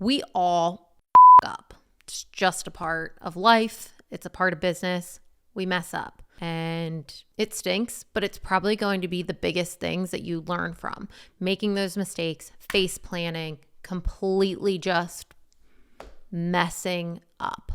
We all up. It's just a part of life. It's a part of business. We mess up. And it stinks, but it's probably going to be the biggest things that you learn from. Making those mistakes, face planning, completely just messing up.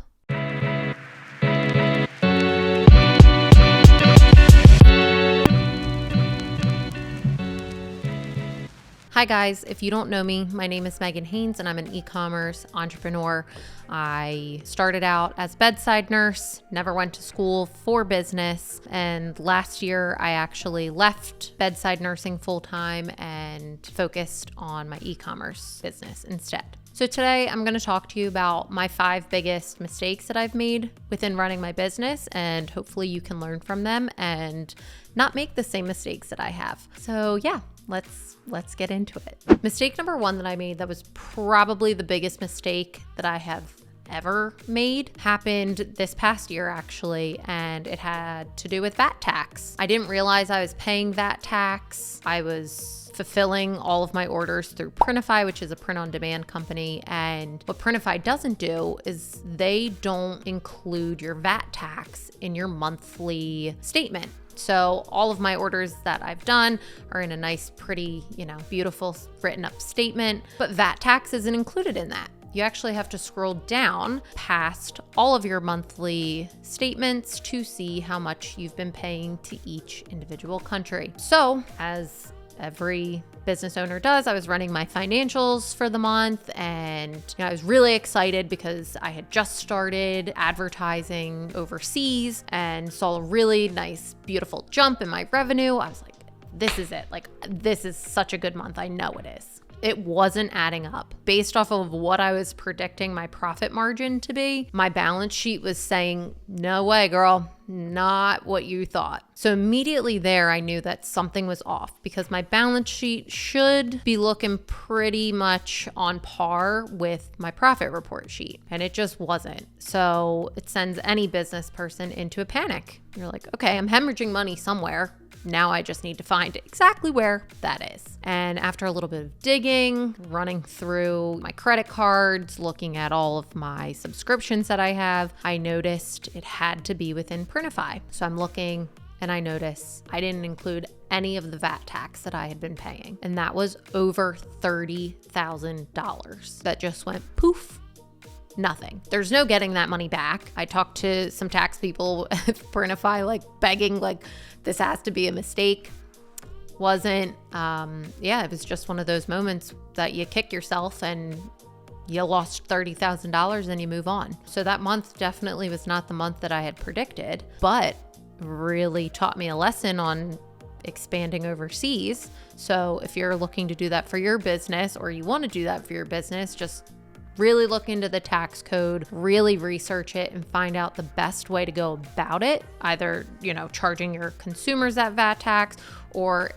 Hi guys, if you don't know me, my name is Megan Haynes and I'm an e-commerce entrepreneur. I started out as bedside nurse, never went to school for business, and last year I actually left bedside nursing full-time and focused on my e-commerce business instead. So today I'm going to talk to you about my 5 biggest mistakes that I've made within running my business, and hopefully you can learn from them and not make the same mistakes that I have. So yeah, let's get into it. Mistake number 1 that I made that was probably the biggest mistake that I have ever made happened this past year actually, and it had to do with VAT tax. I didn't realize I was paying VAT tax. I was fulfilling all of my orders through Printify, which is a print-on-demand company. And what Printify doesn't do is they don't include your VAT tax in your monthly statement. So all of my orders that I've done are in a nice, pretty, beautiful written up statement, but VAT tax isn't included in that. You actually have to scroll down past all of your monthly statements to see how much you've been paying to each individual country. So as every business owner does, I was running my financials for the month, and I was really excited because I had just started advertising overseas and saw a really nice, beautiful jump in my revenue. I was like, this is it. Like, this is such a good month. I know it is. It wasn't adding up. Based off of what I was predicting my profit margin to be, my balance sheet was saying, no way, girl, not what you thought. So immediately there, I knew that something was off because my balance sheet should be looking pretty much on par with my profit report sheet, and it just wasn't. So it sends any business person into a panic. You're like, okay, I'm hemorrhaging money somewhere. Now I just need to find exactly where that is. And after a little bit of digging, running through my credit cards, looking at all of my subscriptions that I have, I noticed it had to be within Printify. So I'm looking and I notice I didn't include any of the VAT tax that I had been paying. And that was over $30,000. That just went poof. Nothing. There's no getting that money back. I talked to some tax people at Printify, begging, this has to be a mistake. Wasn't. It was just one of those moments that you kick yourself and you lost $30,000 and you move on. So that month definitely was not the month that I had predicted, but really taught me a lesson on expanding overseas. So if you're looking to do that for your business, or you want to do that for your business, just really look into the tax code, really research it, and find out the best way to go about it. Either, charging your consumers that VAT tax, or,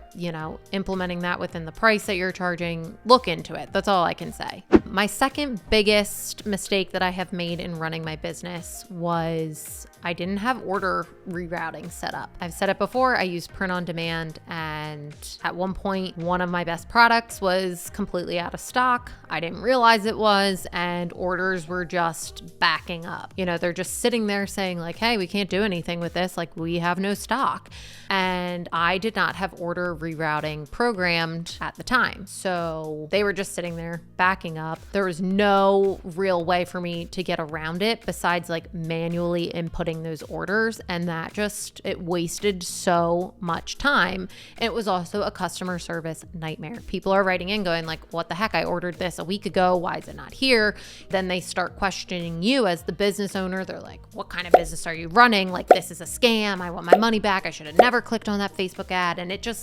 implementing that within the price that you're charging. Look into it. That's all I can say. My second biggest mistake that I have made in running my business was I didn't have order rerouting set up. I've said it before, I use print on demand, and at one point, one of my best products was completely out of stock. I didn't realize it was, and orders were just backing up. They're just sitting there saying hey, we can't do anything with this. We have no stock. And I did not have order rerouting programmed at the time. So they were just sitting there backing up. There was no real way for me to get around it besides manually inputting those orders. And that it wasted so much time. It was also a customer service nightmare. People are writing in going what the heck? I ordered this a week ago. Why is it not here? Then they start questioning you as the business owner. They're like, what kind of business are you running? This is a scam. I want my money back. I should have never clicked on that Facebook ad. And it just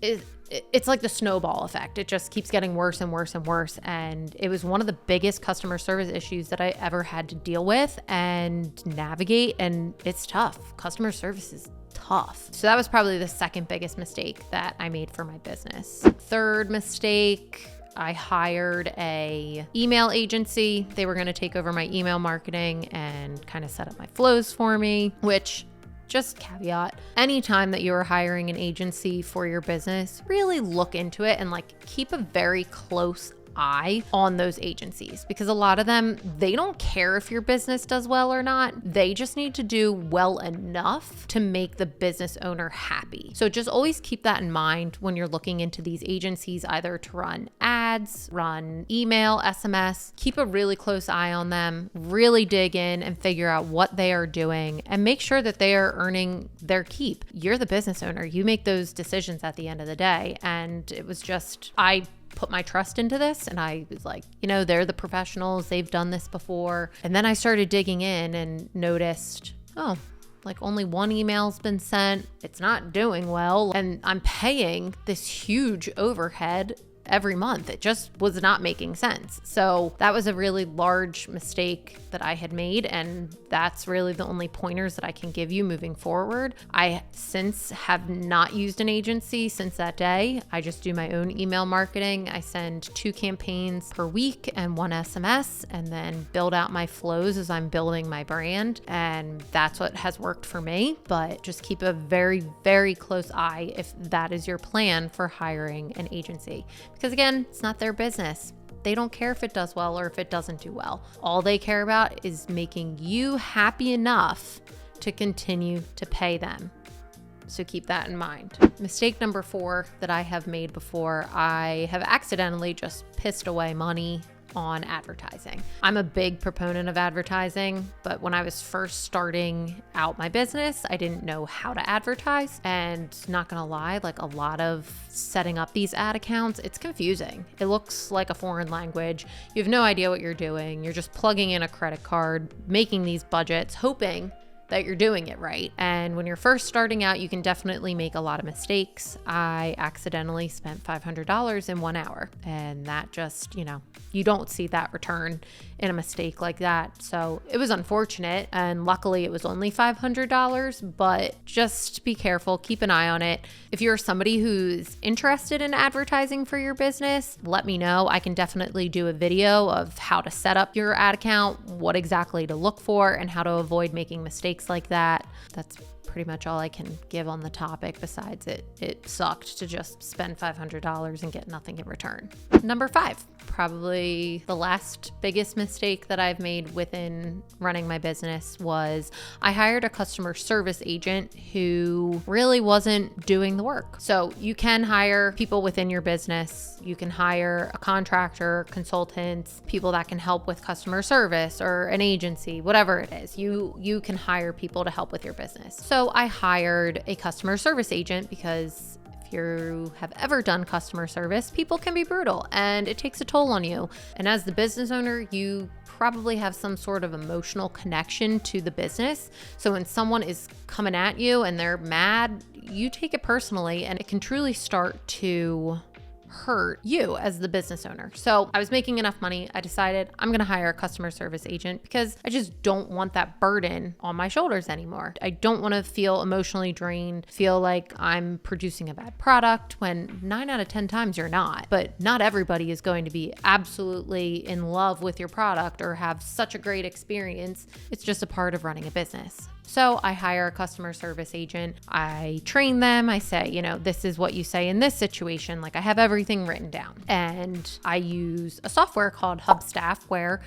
it's like the snowball effect. It just keeps getting worse and worse and worse. And it was one of the biggest customer service issues that I ever had to deal with and navigate. And it's tough. Customer service is tough. So that was probably the second biggest mistake that I made for my business. Third mistake, I hired a email agency. They were going to take over my email marketing and kind of set up my flows for me, which, just caveat, anytime that you're hiring an agency for your business, really look into it and keep a very close eye on those agencies, because a lot of them, they don't care if your business does well or not. They just need to do well enough to make the business owner happy. So just always keep that in mind when you're looking into these agencies, either to run ads, run email, SMS. Keep a really close eye on them, really dig in and figure out what they are doing and make sure that they are earning their keep. You're the business owner. You make those decisions at the end of the day. And it was just, I put my trust into this and I was like, they're the professionals. They've done this before. And then I started digging in and noticed, like only one email's been sent. It's not doing well. And I'm paying this huge overhead every month. It just was not making sense. So that was a really large mistake that I had made. And that's really the only pointers that I can give you moving forward. I since have not used an agency since that day. I just do my own email marketing. I send 2 campaigns per week and 1 SMS, and then build out my flows as I'm building my brand. And that's what has worked for me. But just keep a very, very close eye if that is your plan for hiring an agency. Because again, it's not their business. They don't care if it does well or if it doesn't do well. All they care about is making you happy enough to continue to pay them. So keep that in mind. Mistake number 4 that I have made before, I have accidentally just pissed away money on advertising. I'm a big proponent of advertising, but when I was first starting out my business, I didn't know how to advertise. And not gonna lie, like a lot of setting up these ad accounts, it's confusing. It looks like a foreign language. You have no idea what you're doing. You're just plugging in a credit card, making these budgets, hoping that you're doing it right. And when you're first starting out, you can definitely make a lot of mistakes. I accidentally spent $500 in 1 hour, and that just, you don't see that return in a mistake like that. So it was unfortunate, and luckily it was only $500, but just be careful, keep an eye on it. If you're somebody who's interested in advertising for your business, let me know. I can definitely do a video of how to set up your ad account, what exactly to look for, and how to avoid making mistakes like that. That's pretty much all I can give on the topic. Besides it sucked to just spend $500 and get nothing in return. Number 5, probably the last biggest mistake that I've made within running my business was I hired a customer service agent who really wasn't doing the work. So you can hire people within your business. You can hire a contractor, consultants, people that can help with customer service, or an agency, whatever it is. You can hire people to help with your business. So I hired a customer service agent because if you have ever done customer service, people can be brutal and it takes a toll on you. And as the business owner, you probably have some sort of emotional connection to the business. So when someone is coming at you and they're mad, you take it personally, and it can truly start to hurt you as the business owner. So I was making enough money. I decided I'm going to hire a customer service agent because I just don't want that burden on my shoulders anymore. I don't want to feel emotionally drained, feel like I'm producing a bad product when 9 out of 10 times you're not. But not everybody is going to be absolutely in love with your product or have such a great experience. It's just a part of running a business. So I hire a customer service agent. I train them. I say, this is what you say in this situation. Like, I have everything written down. And I use a software called Hubstaff where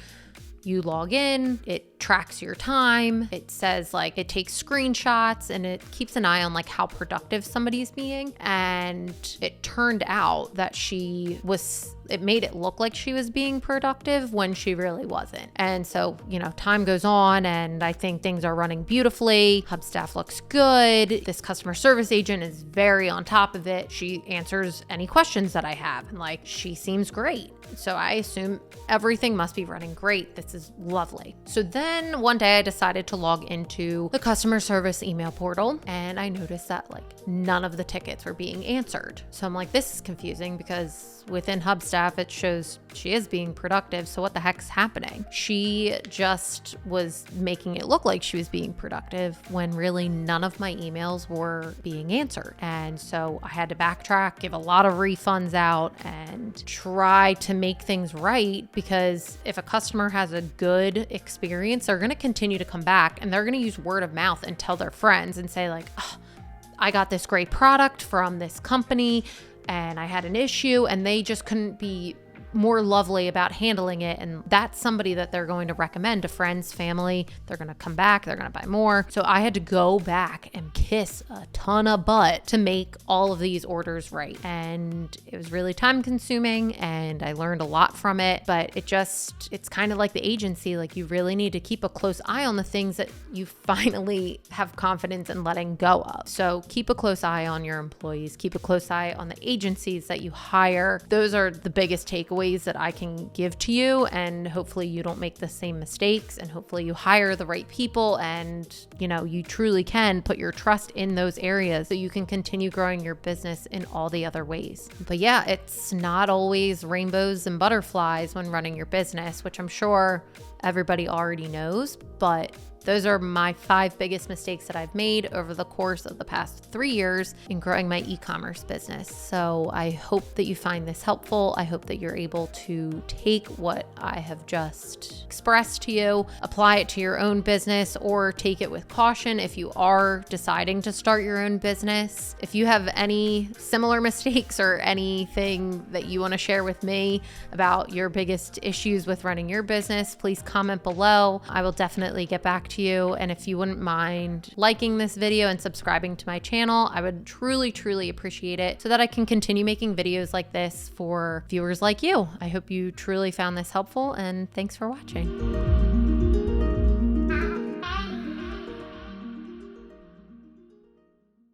you log in, it tracks your time. It says it takes screenshots and it keeps an eye on how productive somebody's being. And it turned out that it made it look like she was being productive when she really wasn't. And so, time goes on and I think things are running beautifully. Hubstaff looks good. This customer service agent is very on top of it. She answers any questions that I have and she seems great. So I assume everything must be running great. This is lovely. So then one day I decided to log into the customer service email portal and I noticed that none of the tickets were being answered. So I'm like, this is confusing because within Hubstaff, it shows she is being productive. So what the heck's happening? She just was making it look like she was being productive when really none of my emails were being answered. And so I had to backtrack, give a lot of refunds out and try to make things right, because if a customer has a good experience, they're going to continue to come back and they're going to use word of mouth and tell their friends and say I got this great product from this company and I had an issue, and they just couldn't be more lovely about handling it. And that's somebody that they're going to recommend to friends, family. They're going to come back, they're going to buy more. So I had to go back and kiss a ton of butt to make all of these orders right. And it was really time consuming and I learned a lot from it, but it's kind of like the agency. Like, you really need to keep a close eye on the things that you finally have confidence in letting go of. So keep a close eye on your employees, keep a close eye on the agencies that you hire. Those are the biggest takeaways that I can give to you. And hopefully you don't make the same mistakes, and hopefully you hire the right people, and you truly can put your trust in those areas so you can continue growing your business in all the other ways. But yeah, it's not always rainbows and butterflies when running your business, which I'm sure everybody already knows, but those are my 5 biggest mistakes that I've made over the course of the past 3 years in growing my e-commerce business. So I hope that you find this helpful. I hope that you're able to take what I have just expressed to you, apply it to your own business, or take it with caution if you are deciding to start your own business. If you have any similar mistakes or anything that you want to share with me about your biggest issues with running your business, please comment below. I will definitely get back to you. And if you wouldn't mind liking this video and subscribing to my channel, I would truly, truly appreciate it so that I can continue making videos like this for viewers like you. I hope you truly found this helpful, and thanks for watching.